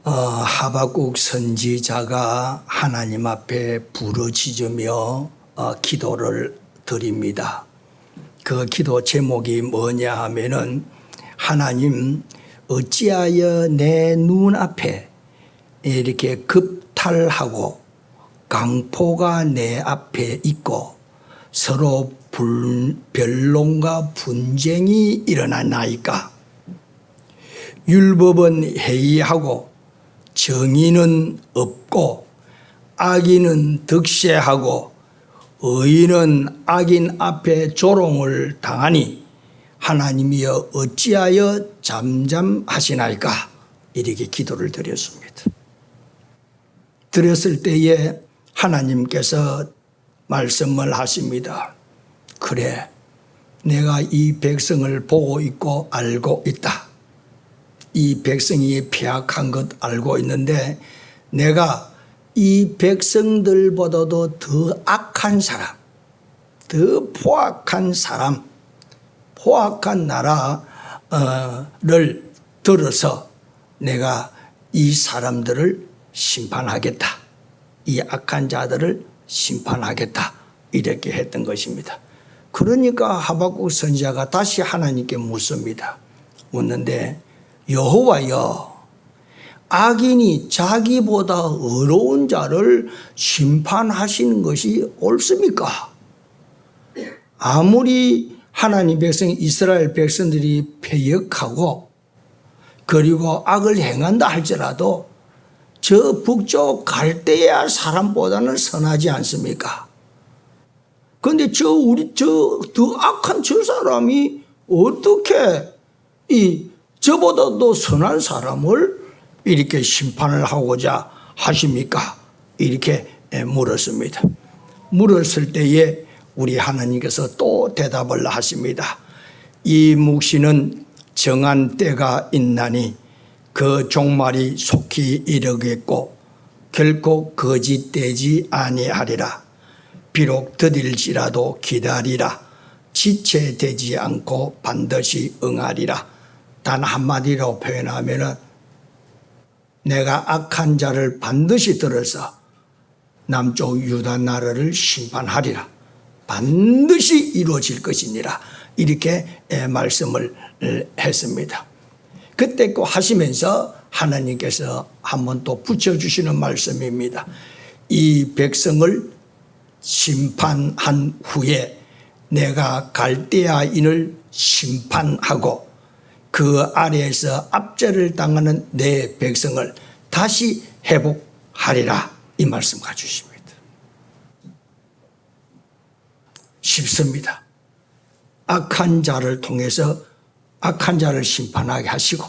하박국 선지자가 하나님 앞에 부르짖으며 기도를 드립니다. 그 기도 제목이 뭐냐 하면은, 하나님 어찌하여 내 눈앞에 이렇게 급탈하고 강포가 내 앞에 있고 서로 변론과 분쟁이 일어나나이까. 율법은 해이하고 정의는 없고 악인은 득세하고 의인은 악인 앞에 조롱을 당하니 하나님이여 어찌하여 잠잠하시나이까. 이렇게 기도를 드렸습니다. 드렸을 때에 하나님께서 말씀을 하십니다. 그래, 내가 이 백성을 보고 있고 알고 있다. 이 백성이 패악한 것 알고 있는데 내가 이 백성들보다도 더 악한 사람, 더 포악한 사람, 포악한 나라를 들어서 내가 이 사람들을 심판하겠다. 이 악한 자들을 심판하겠다. 이렇게 했던 것입니다. 그러니까 하박국 선지자가 다시 하나님께 묻습니다. 묻는데, 여호와여, 악인이 자기보다 의로운 자를 심판하시는 것이 옳습니까? 아무리 하나님 백성 이스라엘 백성들이 패역하고 그리고 악을 행한다 할지라도 저 북쪽 갈대아 사람보다는 선하지 않습니까? 그런데 더 악한 저 사람이 어떻게 저보다도 선한 사람을 이렇게 심판을 하고자 하십니까? 이렇게 물었습니다. 물었을 때에 우리 하나님께서 또 대답을 하십니다. 이 묵시는 정한 때가 있나니 그 종말이 속히 이르겠고 결코 거짓되지 아니하리라. 비록 더딜지라도 기다리라. 지체되지 않고 반드시 응하리라. 단 한마디로 표현하면은, 내가 악한 자를 반드시 들어서 남쪽 유다 나라를 심판하리라. 반드시 이루어질 것이니라. 이렇게 말씀을 했습니다. 그때 꼭 하시면서 하나님께서 한번 또 붙여주시는 말씀입니다. 이 백성을 심판한 후에 내가 갈대아인을 심판하고 그 아래에서 압제를 당하는 내 백성을 다시 회복하리라. 이 말씀 가주십니다. 쉽습니다. 악한 자를 통해서 악한 자를 심판하게 하시고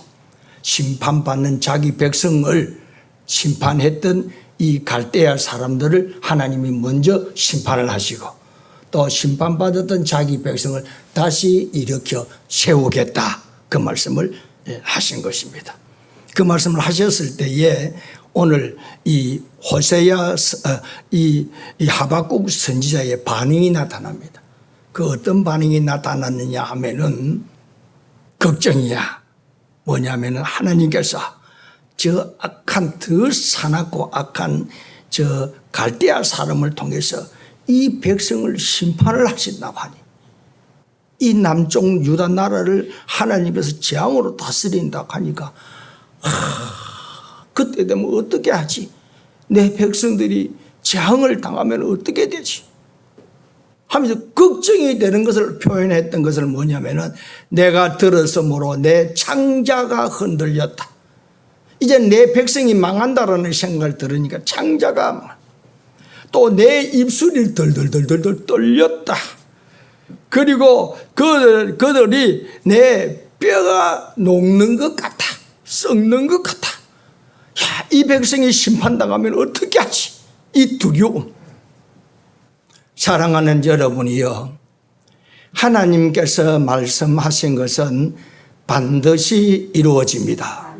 심판받는 자기 백성을 심판했던 이 갈대아 사람들을 하나님이 먼저 심판을 하시고 또 심판받았던 자기 백성을 다시 일으켜 세우겠다. 그 말씀을 하신 것입니다. 그 말씀을 하셨을 때에 오늘 이 호세야 이 하박국 선지자의 반응이 나타납니다. 그 어떤 반응이 나타났느냐 하면은 걱정이야. 뭐냐면은 하나님께서 저 악한 더 사납고 악한 저 갈대아 사람을 통해서 이 백성을 심판을 하신다고 하니, 이 남쪽 유다 나라를 하나님께서 재앙으로 다스린다고 하니까 그때 되면 어떻게 하지? 내 백성들이 재앙을 당하면 어떻게 되지? 하면서 걱정이 되는 것을 표현했던 것을 뭐냐면은, 내가 들었으므로 내 창자가 흔들렸다. 이제 내 백성이 망한다라는 생각을 들으니까 창자가 또 내 입술이 덜덜덜덜 떨렸다. 그리고 그들이 내 뼈가 녹는 것 같아. 썩는 것 같아. 야, 이 백성이 심판당하면 어떻게 하지? 이 두려움. 사랑하는 여러분이요, 하나님께서 말씀하신 것은 반드시 이루어집니다.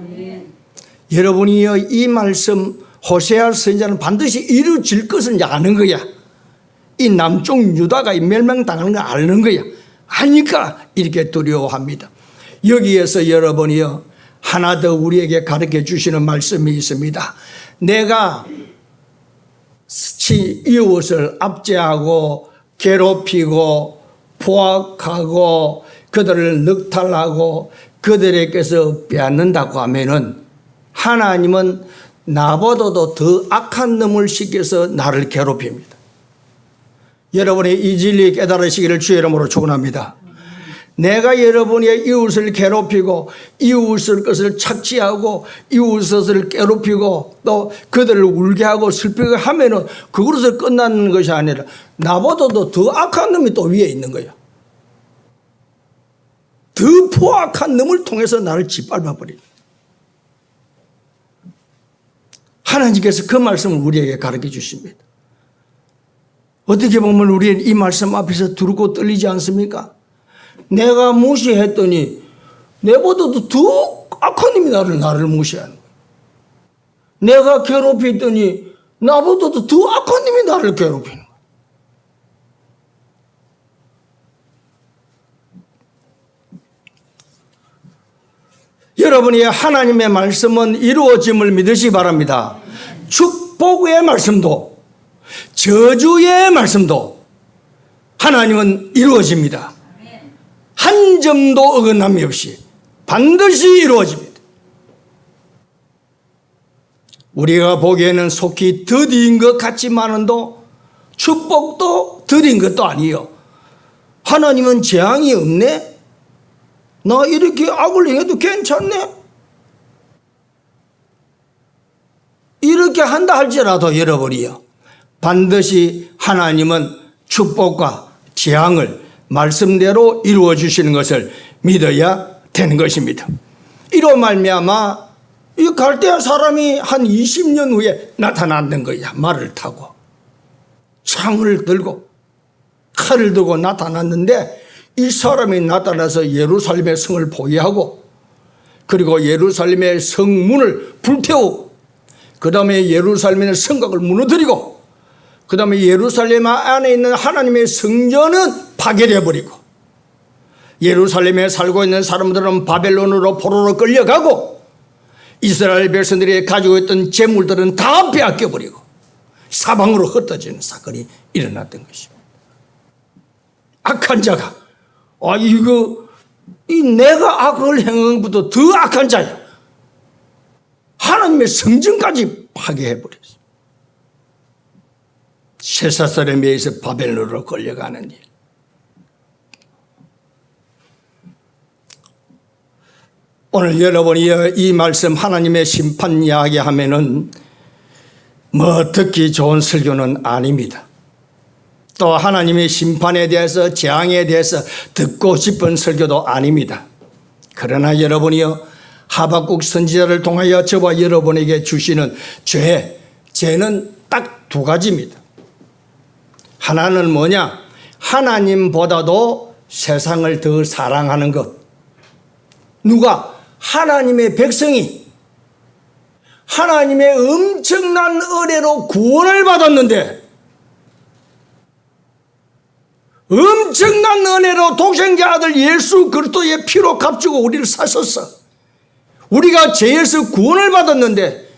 여러분이요, 이 말씀 호세아 선지자는 반드시 이루어질 것을 아는 거야. 이 남쪽 유다가 멸망당하는 걸 아는 거야. 아니까 이렇게 두려워합니다. 여기에서 여러분이요, 하나 더 우리에게 가르쳐 주시는 말씀이 있습니다. 내가 이웃을 압제하고 괴롭히고 포악하고 그들을 늑탈하고 그들에게서 빼앗는다고 하면은 하나님은 나보다도 더 악한 놈을 시켜서 나를 괴롭힙니다. 여러분이 이 진리 깨달으시기를 주의 이름으로 축원합니다. 내가 여러분의 이웃을 괴롭히고 이웃을 것을 착취하고 이웃을 괴롭히고 또 그들을 울게 하고 슬프게 하면은 그것으로 끝나는 것이 아니라 나보다도 더 악한 놈이 또 위에 있는 거예요. 더 포악한 놈을 통해서 나를 짓밟아 버립니다. 하나님께서 그 말씀을 우리에게 가르쳐 주십니다. 어떻게 보면 우리는 이 말씀 앞에서 두렵고 떨리지 않습니까? 내가 무시했더니 내보다도 더 악한 놈이 나를 무시하는 거예요. 내가 괴롭혔더니 나보다도 더 악한 놈이 나를 괴롭히는 거예요. 여러분이 하나님의 말씀은 이루어짐을 믿으시기 바랍니다. 축복의 말씀도 저주의 말씀도 하나님은 이루어집니다. 한 점도 어긋남이 없이 반드시 이루어집니다. 우리가 보기에는 속히 더딘 것 같지만은도 축복도 더딘 것도 아니요. 하나님은 재앙이 없네? 나 이렇게 악을 행해도 괜찮네? 이렇게 한다 할지라도 여러분이요, 반드시 하나님은 축복과 재앙을 말씀대로 이루어 주시는 것을 믿어야 되는 것입니다. 이로 말미암아 이 갈대아 사람이 한 20년 후에 나타났는 거야. 말을 타고 창을 들고 칼을 들고 나타났는데, 이 사람이 나타나서 예루살렘의 성을 포위하고 그리고 예루살렘의 성문을 불태우고 그 다음에 예루살렘의 성곽을 무너뜨리고 그 다음에 예루살렘 안에 있는 하나님의 성전은 파괴되어버리고 예루살렘에 살고 있는 사람들은 바벨론으로 포로로 끌려가고 이스라엘 백성들이 가지고 있던 재물들은 다 빼앗겨버리고 사방으로 흩어지는 사건이 일어났던 것입니다. 악한 자가 내가 악을 행한 것보다 더 악한 자야. 하나님의 성전까지 파괴해버렸어. 쇠사슬에 의해서 바벨론으로 끌려가는 일. 오늘 여러분이 이 말씀 하나님의 심판 이야기하면은 뭐 듣기 좋은 설교는 아닙니다. 또 하나님의 심판에 대해서 재앙에 대해서 듣고 싶은 설교도 아닙니다. 그러나 여러분이요, 하박국 선지자를 통하여 저와 여러분에게 주시는 죄는 딱 두 가지입니다. 하나는 뭐냐? 하나님보다도 세상을 더 사랑하는 것. 누가? 하나님의 백성이 하나님의 엄청난 은혜로 구원을 받았는데, 엄청난 은혜로 독생자 아들 예수 그리스도의 피로 값주고 우리를 사셨어. 우리가 죄에서 구원을 받았는데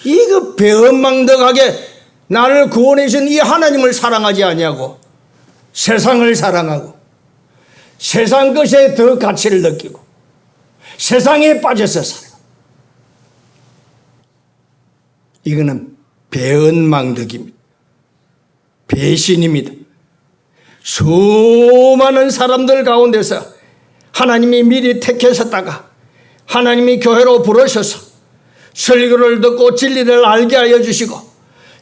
이거 배은망덕하게 나를 구원해 주신 이 하나님을 사랑하지 아니하고 세상을 사랑하고 세상 것에 더 가치를 느끼고 세상에 빠져서 살아요. 이거는 배은망덕입니다. 배신입니다. 수많은 사람들 가운데서 하나님이 미리 택하셨다가 하나님이 교회로 부르셔서 설교를 듣고 진리를 알게 하여 주시고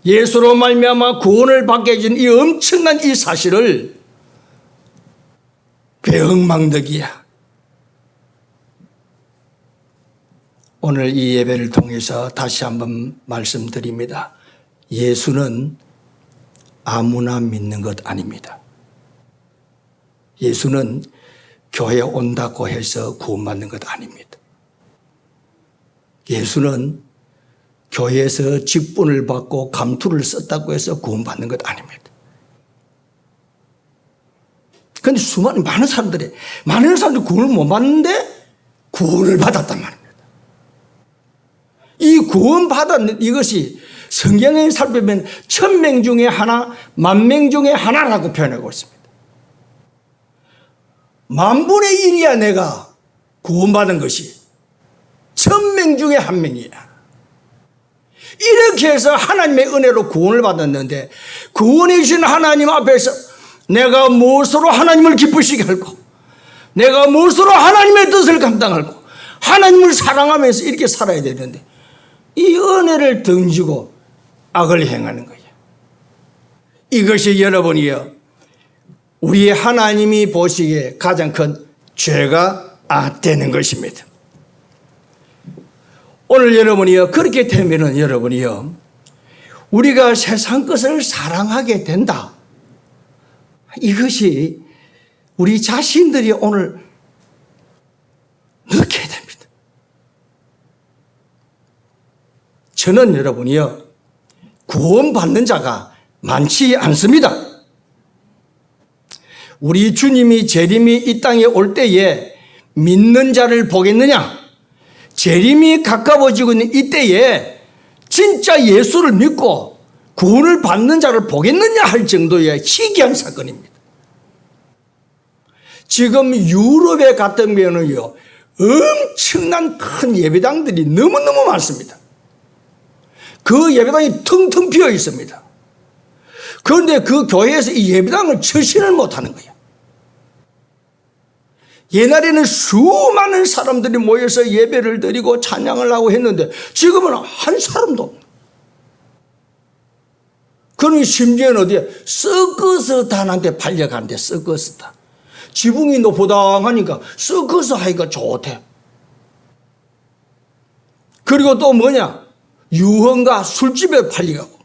예수로 말미암아 구원을 받게 해준 이 엄청난 이 사실을 배은망덕이야. 오늘 이 예배를 통해서 다시 한번 말씀드립니다. 예수는 아무나 믿는 것 아닙니다. 예수는 교회에 온다고 해서 구원받는 것 아닙니다. 예수는 교회에서 직분을 받고 감투를 썼다고 해서 구원받는 것 아닙니다. 그런데 많은 사람들이 구원을 못 받는데 구원을 받았단 말입니다. 구원받았는 이것이 성경에 살펴보면 1000명 중에 하나, 10,000명 중에 하나라고 표현하고 있습니다. 10,000분의 1이야 내가 구원받은 것이. 1000명 중에 1명이야. 이렇게 해서 하나님의 은혜로 구원을 받았는데 구원해 주신 하나님 앞에서 내가 무엇으로 하나님을 기쁘시게 할고, 내가 무엇으로 하나님의 뜻을 감당할고, 하나님을 사랑하면서 이렇게 살아야 되는데 이 은혜를 던지고 악을 행하는 거예요. 이것이 여러분이요, 우리 하나님이 보시기에 가장 큰 죄가 되는 것입니다. 오늘 여러분이요, 그렇게 되면은 여러분이요, 우리가 세상 것을 사랑하게 된다. 이것이 우리 자신들이 오늘 느껴야 됩니다. 저는 여러분이요, 구원받는 자가 많지 않습니다. 우리 주님이 재림이 이 땅에 올 때에 믿는 자를 보겠느냐? 재림이 가까워지고 있는 이때에 진짜 예수를 믿고 구원을 받는 자를 보겠느냐 할 정도의 희귀한 사건입니다. 지금 유럽에 같은 경우는요, 엄청난 큰 예배당들이 너무너무 많습니다. 그 예배당이 텅텅 비어 있습니다. 그런데 그 교회에서 이 예배당을 철신을 못하는 거예요. 옛날에는 수많은 사람들이 모여서 예배를 드리고 찬양을 하고 했는데 지금은 한 사람도 없는. 그러니 심지어는 어디에 서커스단한테 팔려간대. 서커스단. 지붕이 높다하니까 서커스 하기가 좋대. 그리고 또 뭐냐, 유흥가 술집에 팔려가고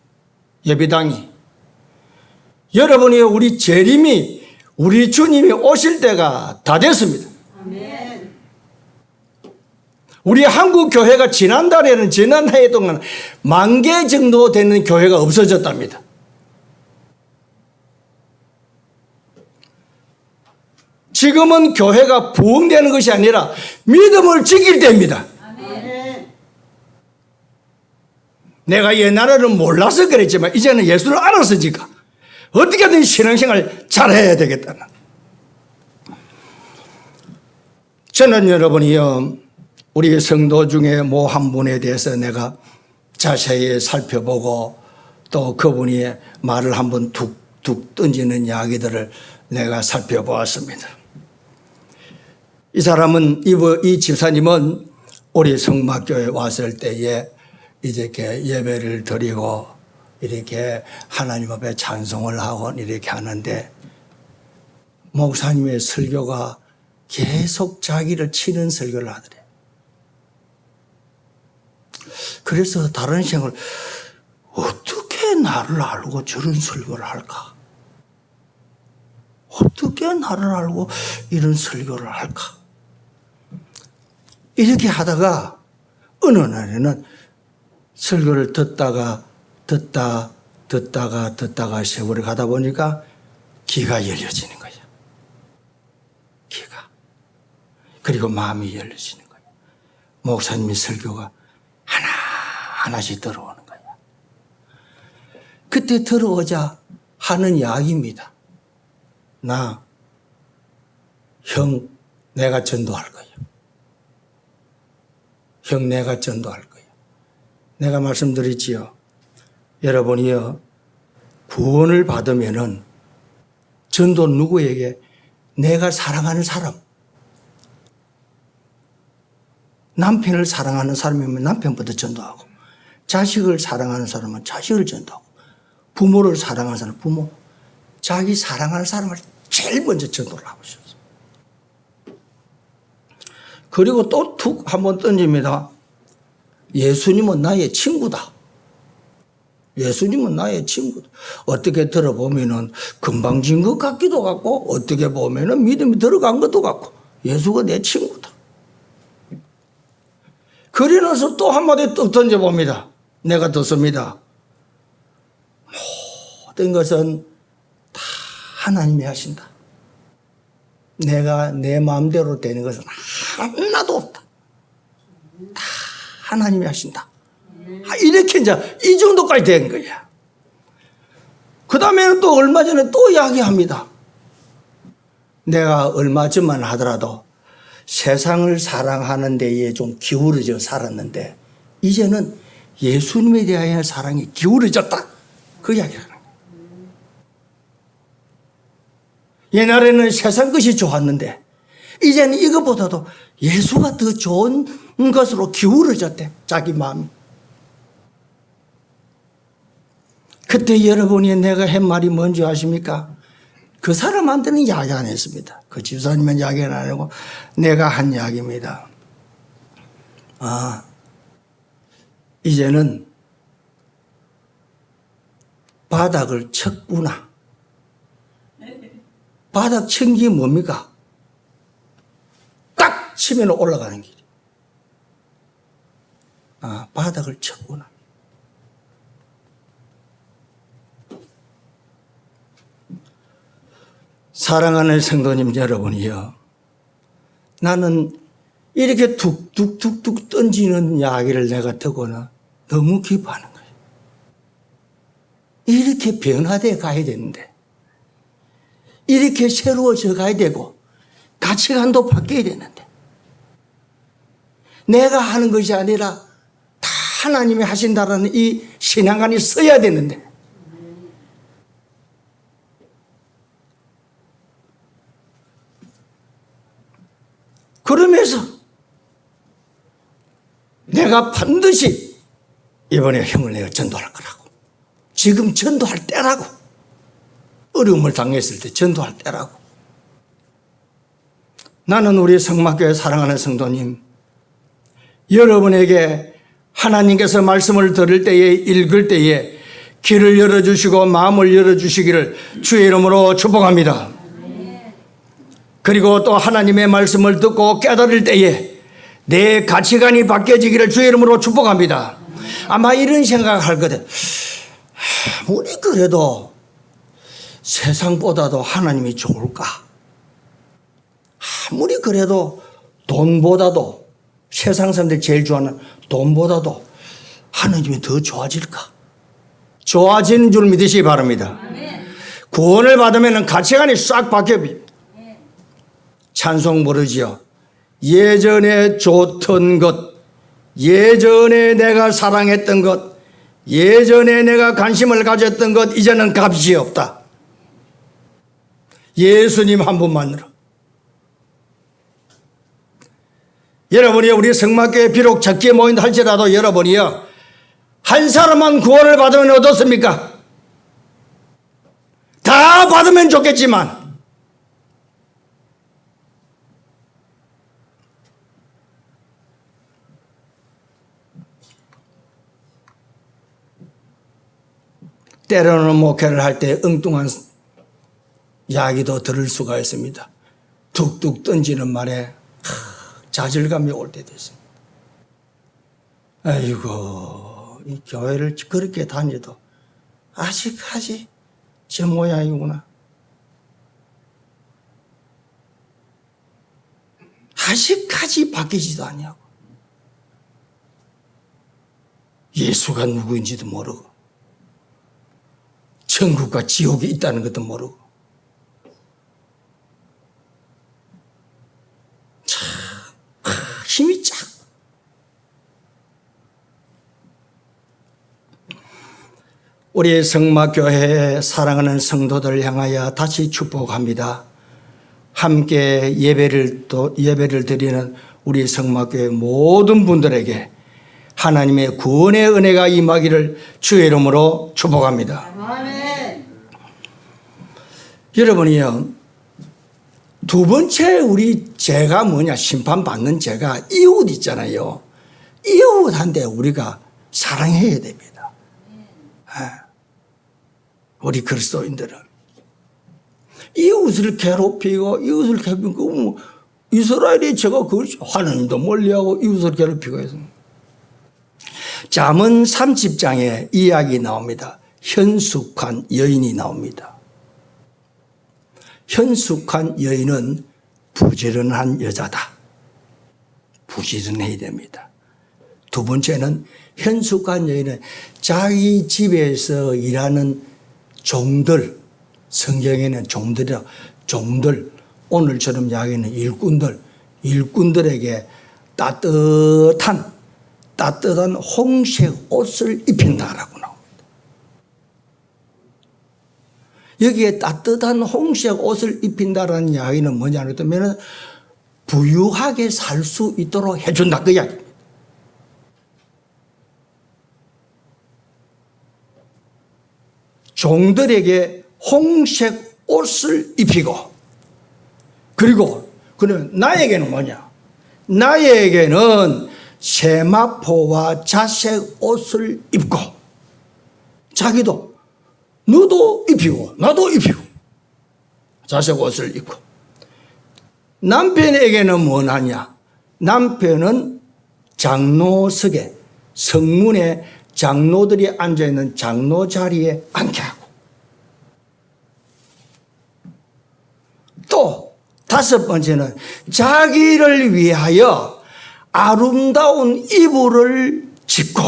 예배당이. 여러분이 우리 재림이, 우리 주님이 오실 때가 다 됐습니다. 아멘. 우리 한국 교회가 지난달에는, 지난해 동안 10,000개 정도 되는 교회가 없어졌답니다. 지금은 교회가 부흥되는 것이 아니라 믿음을 지킬 때입니다. 아멘. 내가 옛날에는 몰라서 그랬지만 이제는 예수를 알았으니까 어떻게든 신앙생활 잘해야 되겠다는. 저는 여러분이요, 우리 성도 중에 뭐 한 분에 대해서 내가 자세히 살펴보고 또 그분이 말을 한번 툭툭 던지는 이야기들을 내가 살펴보았습니다. 이 사람은, 이 집사님은 우리 성막교에 왔을 때에 이렇게 예배를 드리고 이렇게 하나님 앞에 찬송을 하고 이렇게 하는데 목사님의 설교가 계속 자기를 치는 설교를 하더래. 그래서 다른 생을 어떻게 나를 알고 저런 설교를 할까? 어떻게 나를 알고 이런 설교를 할까? 이렇게 하다가 어느 날에는 설교를 듣다가 세월이 가다 보니까 귀가 열려지는 거야. 귀가. 그리고 마음이 열려지는 거야. 목사님의 설교가 하나씩 들어오는 거야. 그때 들어오자 하는 이야기입니다. 형, 내가 전도할 거야. 형, 내가 전도할 거야. 내가 말씀드렸지요. 여러분이요, 구원을 받으면은 전도 누구에게? 내가 사랑하는 사람. 남편을 사랑하는 사람이면 남편부터 전도하고, 자식을 사랑하는 사람은 자식을 전도하고, 부모를 사랑하는 사람은 부모, 자기 사랑하는 사람을 제일 먼저 전도를 하고 있었어요. 그리고 또 툭 한번 던집니다. 예수님은 나의 친구다. 예수님은 나의 친구다. 어떻게 들어보면은 금방 진 것 같기도 하고, 어떻게 보면은 믿음이 들어간 것도 같고, 예수가 내 친구다. 그러면서 또 한마디 또 던져봅니다. 내가 듣습니다. 모든 것은 다 하나님이 하신다. 내가 내 마음대로 되는 것은 하나도 없다. 다 하나님이 하신다. 이렇게 이제 이 정도까지 된 거야. 그 다음에는 또 얼마 전에 또 이야기합니다. 내가 얼마 전만 하더라도 세상을 사랑하는 데에 좀 기울어져 살았는데 이제는 예수님에 대한 사랑이 기울어졌다. 그 이야기를 하는 거예요. 옛날에는 세상 것이 좋았는데 이제는 이것보다도 예수가 더 좋은 것으로 기울어졌대. 자기 마음이. 그때 여러분이 내가 한 말이 뭔지 아십니까? 그 사람한테는 이야기 안 했습니다. 그 집사님은 이야기는 안 하고 내가 한 이야기입니다. 이제는 바닥을 쳤구나. 바닥 친 게 뭡니까? 딱 치면 올라가는 길이. 바닥을 쳤구나. 사랑하는 성도님 여러분이요. 나는 이렇게 툭툭툭툭 던지는 이야기를 내가 듣고는 너무 기뻐하는 거예요. 이렇게 변화되어 가야 되는데, 이렇게 새로워져 가야 되고, 가치관도 바뀌어야 되는데, 내가 하는 것이 아니라 다 하나님이 하신다라는 이 신앙관이 써야 되는데, 그러면서 내가 반드시 이번에 형을 내가 전도할 거라고. 지금 전도할 때라고. 어려움을 당했을 때 전도할 때라고. 나는 우리 성막교회 사랑하는 성도님, 여러분에게 하나님께서 말씀을 들을 때에 읽을 때에 귀를 열어주시고 마음을 열어주시기를 주의 이름으로 축복합니다. 그리고 또 하나님의 말씀을 듣고 깨달을 때에 내 가치관이 바뀌어지기를 주의 이름으로 축복합니다. 아마 이런 생각할 거든. 아무리 그래도 세상보다도 하나님이 좋을까? 아무리 그래도 돈보다도 세상 사람들이 제일 좋아하는 돈보다도 하나님이 더 좋아질까? 좋아지는 줄 믿으시기 바랍니다. 구원을 받으면 가치관이 싹 바뀌어요. 찬송 부르지요. 예전에 좋던 것, 예전에 내가 사랑했던 것, 예전에 내가 관심을 가졌던 것, 이제는 값이 없다. 예수님 한 분만으로. 여러분이 우리 성막교회 비록 적게 모인다 할지라도 여러분이요, 한 사람만 구원을 받으면 어떻습니까? 다 받으면 좋겠지만 때로는 목회를 할 때 엉뚱한 이야기도 들을 수가 있습니다. 툭툭 던지는 말에 좌절감이 올 때도 있습니다. 아이고, 이 교회를 그렇게 다녀도 아직까지 저 모양이구나. 아직까지 바뀌지도 않냐고. 예수가 누구인지도 모르고 천국과 지옥이 있다는 것도 모르고 참 힘이 쫙. 우리 성막교회 사랑하는 성도들 향하여 다시 축복합니다. 함께 예배를 드리는 우리 성막교회 모든 분들에게 하나님의 구원의 은혜가 임하기를 주의 이름으로 축복합니다. 아멘. 여러분이요, 두 번째 우리 죄가 뭐냐, 심판받는 죄가 이웃 있잖아요. 이웃한테 우리가 사랑해야 됩니다. 우리 그리스도인들은 이웃을 괴롭히고 이웃을 괴롭히고, 이스라엘이 제가 그걸 하나님도 멀리하고 이웃을 괴롭히고 해서. 잠언 30장에 이야기 나옵니다. 현숙한 여인이 나옵니다. 현숙한 여인은 부지런한 여자다. 부지런해야 됩니다. 두 번째는 현숙한 여인은 자기 집에서 일하는 종들, 성경에는 종들이라, 종들, 오늘처럼 이야기하는 일꾼들에게 따뜻한 홍색 옷을 입힌다라고 나옵니다. 여기에 따뜻한 홍색 옷을 입힌다라는 이야기는 뭐냐 그러면 부유하게 살 수 있도록 해준다 그 이야기입니다. 종들에게 홍색 옷을 입히고, 그리고 그는 나에게는 뭐냐? 나에게는 세마포와 자색 옷을 입고, 자기도 너도 입히고 나도 입히고 자색 옷을 입고, 남편에게는 뭐하냐? 남편은 장로석에, 성문에 장로들이 앉아있는 장로 자리에 앉게 하고, 또 다섯 번째는 자기를 위하여 아름다운 이불을 짓고,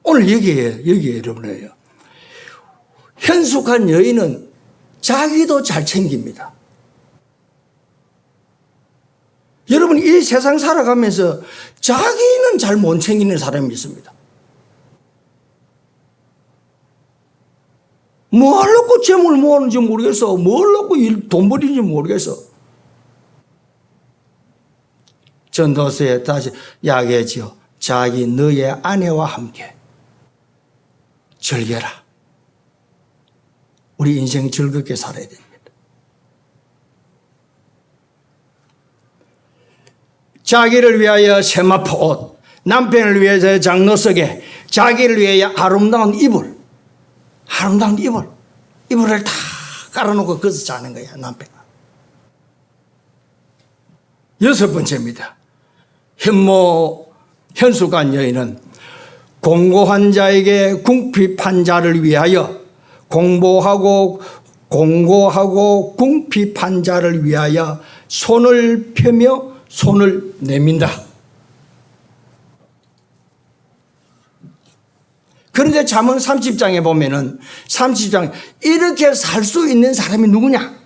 오늘 여기에 여러분이에요. 현숙한 여인은 자기도 잘 챙깁니다. 여러분, 이 세상 살아가면서 자기는 잘 못 챙기는 사람이 있습니다. 뭐 하려고 재물 모으는지 모르겠어. 뭐 하려고 돈 벌이는지 모르겠어. 전도서에 다시 이야기하지요. 자기 너의 아내와 함께 즐겨라. 우리 인생 즐겁게 살아야 됩니다. 자기를 위하여 세마포 옷, 남편을 위해서 장로석에, 자기를 위하여 아름다운 이불을 다 깔아놓고 거기서 자는 거야, 남편아. 여섯 번째입니다. 현숙한 여인은 공고한 자에게 궁핍한 자를 위하여, 공고하고 궁핍한 자를 위하여 손을 펴며 손을 내민다. 그런데 잠언 30장에 보면은 30장 이렇게 살 수 있는 사람이 누구냐?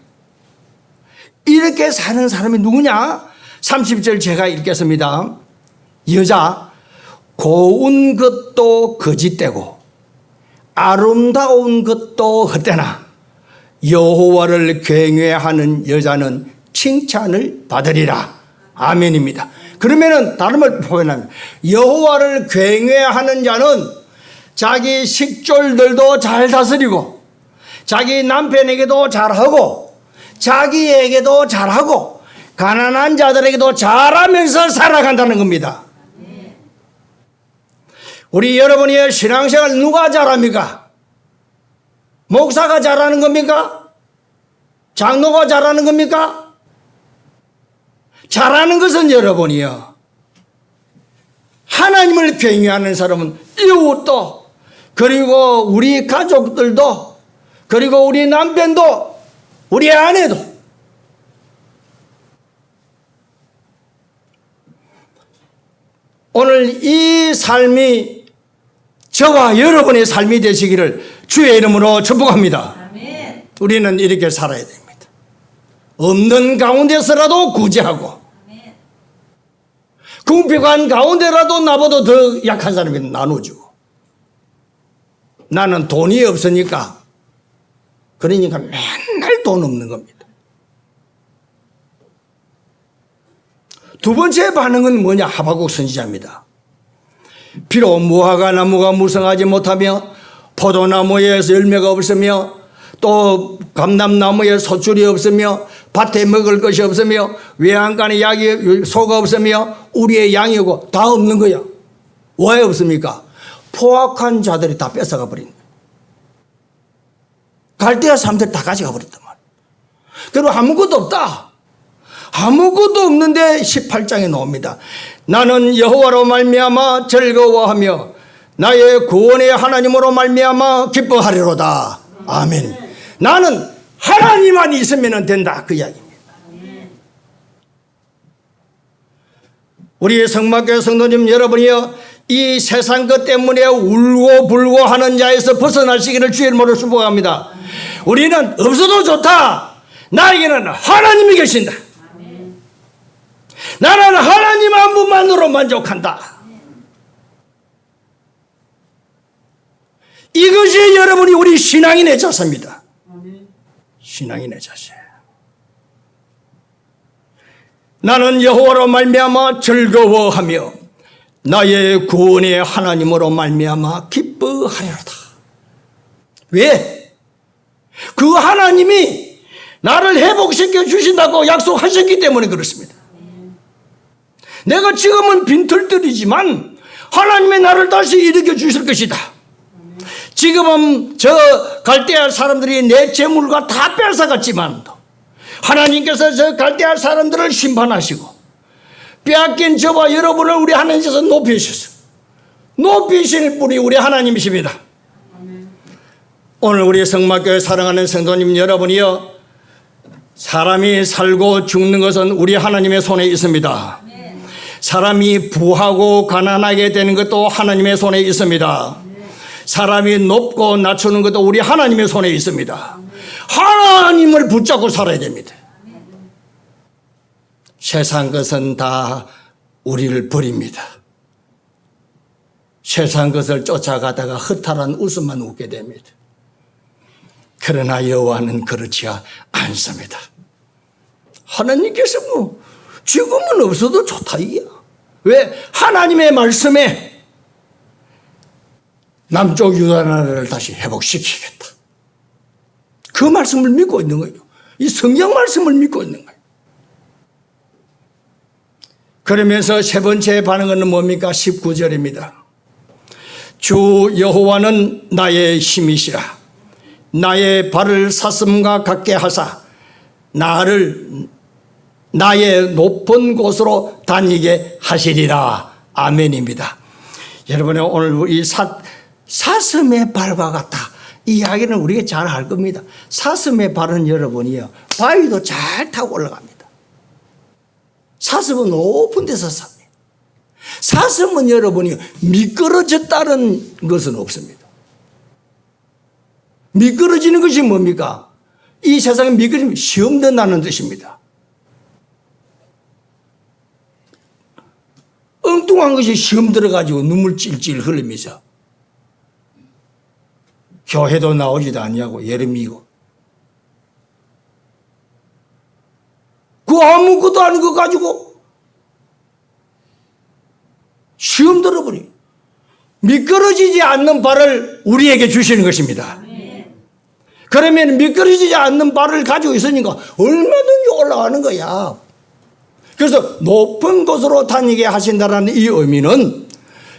이렇게 사는 사람이 누구냐? 30절 제가 읽겠습니다. 여자 고운 것도 거짓되고 아름다운 것도 헛되나 여호와를 경외하는 여자는 칭찬을 받으리라. 아멘입니다. 그러면은 다른 말 표현하면 여호와를 경외하는 자는 자기 식졸들도 잘 다스리고, 자기 남편에게도 잘하고, 자기에게도 잘하고, 가난한 자들에게도 잘하면서 살아간다는 겁니다. 우리 여러분의 신앙생활 누가 잘합니까? 목사가 잘하는 겁니까? 장로가 잘하는 겁니까? 잘하는 것은 여러분이요. 하나님을 경외하는 사람은 이웃도, 그리고 우리 가족들도, 그리고 우리 남편도, 우리 아내도, 오늘 이 삶이 저와 여러분의 삶이 되시기를 주의 이름으로 축복합니다. 아멘. 우리는 이렇게 살아야 됩니다. 없는 가운데서라도 구제하고, 궁핍한 가운데라도 나보다 더 약한 사람에게 나눠주고, 나는 돈이 없으니까, 그러니까 맨날 돈 없는 겁니다. 두 번째 반응은 뭐냐? 하박국 선지자입니다. 비록 무화과 나무가 무성하지 못하며 포도나무에서 열매가 없으며 또 감람나무에 소출이 없으며 밭에 먹을 것이 없으며 외양간에 약이 소가 없으며 우리의 양이 없고 다 없는 거야. 왜 없습니까? 포악한 자들이 다 뺏어가 버린 거야. 갈대아 사람들이 다 가져가 버렸단 말이야. 그리고 아무것도 없다. 아무것도 없는데 18장에 나옵니다. 나는 여호와로 말미암아 즐거워하며 나의 구원의 하나님으로 말미암아 기뻐하리로다. 아멘. 나는 하나님만 있으면 된다. 그 이야기입니다. 우리 성막교회 성도님 여러분이여, 이 세상 것 때문에 울고 불고 하는 자에서 벗어나시기를 주의 이름으로 축복합니다. 우리는 없어도 좋다. 나에게는 하나님이 계신다. 나는 하나님 한 분만으로 만족한다. 이것이 여러분이 우리 신앙인의 자세입니다. 신앙인의 자세. 나는 여호와로 말미암아 즐거워하며 나의 구원의 하나님으로 말미암아 기뻐하리로다. 왜? 그 하나님이 나를 회복시켜 주신다고 약속하셨기 때문에 그렇습니다. 내가 지금은 빈털터리지만 하나님이 나를 다시 일으켜 주실 것이다. 지금은 저 갈대아 사람들이 내 재물과 다 뺏어갔지만 하나님께서 저 갈대아 사람들을 심판하시고 빼앗긴 저와 여러분을 우리 하나님께서 높이셨어요. 높이실 분이 우리 하나님이십니다. 오늘 우리 성막교회 사랑하는 성도님 여러분이여, 사람이 살고 죽는 것은 우리 하나님의 손에 있습니다. 사람이 부하고 가난하게 되는 것도 하나님의 손에 있습니다. 사람이 높고 낮추는 것도 우리 하나님의 손에 있습니다. 하나님을 붙잡고 살아야 됩니다. 세상 것은 다 우리를 버립니다. 세상 것을 쫓아가다가 허탈한 웃음만 웃게 됩니다. 그러나 여호와는 그렇지 않습니다. 하나님께서 지금은 없어도 좋다 이야. 왜? 하나님의 말씀에 남쪽 유다 나라를 다시 회복시키겠다. 그 말씀을 믿고 있는 거예요. 이 성경 말씀을 믿고 있는 거예요. 그러면서 세 번째 반응은 뭡니까? 19절입니다. 주 여호와는 나의 힘이시라. 나의 발을 사슴과 같게 하사 나를 나의 높은 곳으로 다니게 하시리라. 아멘입니다. 여러분, 오늘 이 사슴의 발과 같다. 이 이야기는 우리가 잘 알 겁니다. 사슴의 발은 여러분이요, 바위도 잘 타고 올라갑니다. 사슴은 높은 데서 삽니다. 사슴은 여러분이 미끄러졌다는 것은 없습니다. 미끄러지는 것이 뭡니까? 이 세상에 미끄러지면 시험 든다는 뜻입니다. 엉뚱한 것이 시험 들어가지고 눈물 찔찔 흘리면서 교회도 나오지도 않냐고 예레미야고, 그 아무것도 아닌 거 가지고 시험 들어버리. 미끄러지지 않는 발을 우리에게 주시는 것입니다. 그러면 미끄러지지 않는 발을 가지고 있으니까 얼마든지 올라가는 거야. 그래서 높은 곳으로 다니게 하신다는 이 의미는,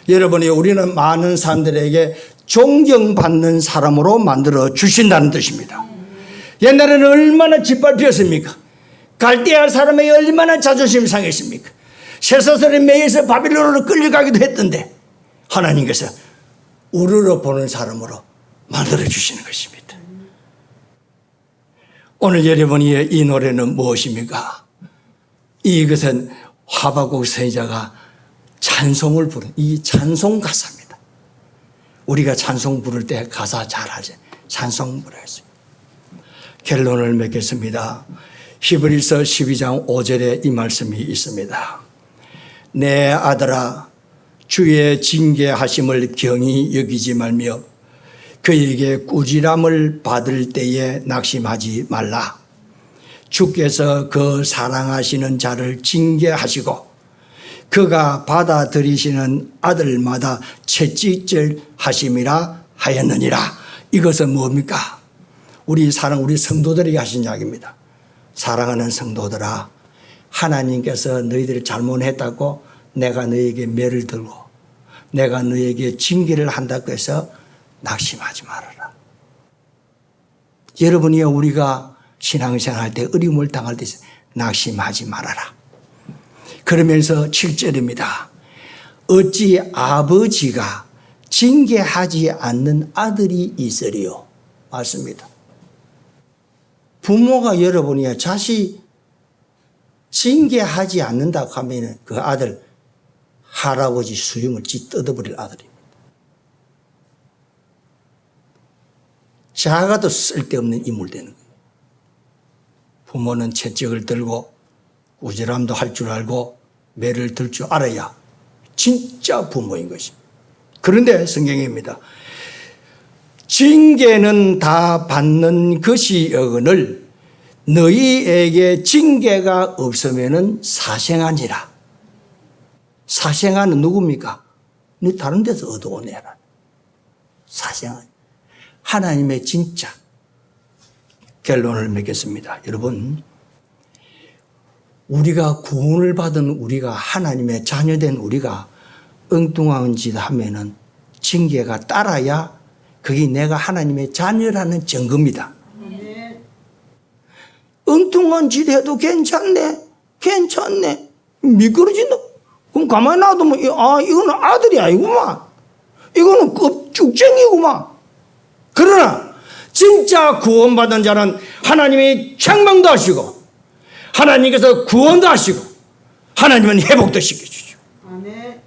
여러분이 우리는 많은 사람들에게 존경받는 사람으로 만들어 주신다는 뜻입니다. 옛날에는 얼마나 짓밟혔습니까? 갈대아 사람에게 얼마나 자존심 상했습니까? 쇠사슬에 매여서 바빌론으로 끌려가기도 했던데 하나님께서 우러러 보는 사람으로 만들어 주시는 것입니다. 오늘 여러분이 이 노래는 무엇입니까? 이것은 하박국 선지자가 찬송을 부른 이 찬송 가사입니다. 우리가 찬송 부를 때 가사 잘 알죠. 찬송 부르겠습니다. 결론을 맺겠습니다. 히브리서 12장 5절에 이 말씀이 있습니다. 내 아들아, 주의 징계하심을 경히 여기지 말며 그에게 꾸지람을 받을 때에 낙심하지 말라. 주께서 그 사랑하시는 자를 징계하시고 그가 받아들이시는 아들마다 채찍질 하심이라 하였느니라. 이것은 뭡니까? 우리 성도들에게 하신 이야기입니다. 사랑하는 성도들아, 하나님께서 너희들이 잘못했다고 내가 너희에게 매를 들고 내가 너희에게 징계를 한다고 해서 낙심하지 말아라. 여러분이 우리가 신앙생활 때 어려움을 당할 때 낙심하지 말아라. 그러면서 7절입니다. 어찌 아버지가 징계하지 않는 아들이 있으리요. 맞습니다. 부모가 여러분이 자식 징계하지 않는다고 하면 그 아들 할아버지 수염을 뜯어버릴 아들입니다. 작아도 쓸데없는 인물 되는 거예요. 부모는 채찍을 들고 꾸지람도 할 줄 알고 매를 들 줄 알아야 진짜 부모인 것입니다. 그런데 성경입니다. 징계는 다 받는 것이여거늘 너희에게 징계가 없으면은 사생아니라. 사생아는 누굽니까? 너 다른 데서 얻어오내라. 사생아. 하나님의 진짜 결론을 맺겠습니다. 여러분, 우리가 구원을 받은 우리가 하나님의 자녀된 우리가 엉뚱한 짓 하면은 징계가 따라야 그게 내가 하나님의 자녀라는 증거입니다. 엉뚱한 짓 해도 괜찮네. 미끄러진다. 그럼 가만히 놔두면 이거는 아들이 아니구만. 이거는 쭉쟁이구만. 그러나 진짜 구원받은 자는 하나님이 책망도 하시고 하나님께서 구원도 하시고 하나님은 회복도 시켜주죠. 아멘.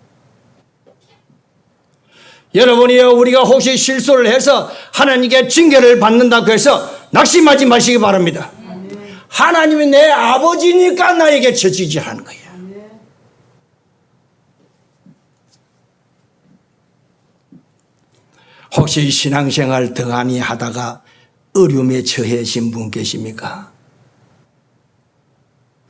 여러분이요, 우리가 혹시 실수를 해서 하나님께 징계를 받는다고 해서 낙심하지 마시기 바랍니다. 아멘. 하나님이 내 아버지니까 나에게 처지지 하는 거예요. 아멘. 혹시 신앙생활 등한히 하다가 어려움에 처해진 분 계십니까?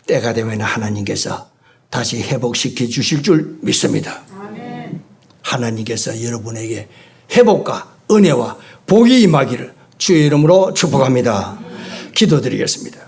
때가 되면 하나님께서 다시 회복시켜 주실 줄 믿습니다. 아멘. 하나님께서 여러분에게 회복과 은혜와 복이 임하기를 주의 이름으로 축복합니다. 기도드리겠습니다.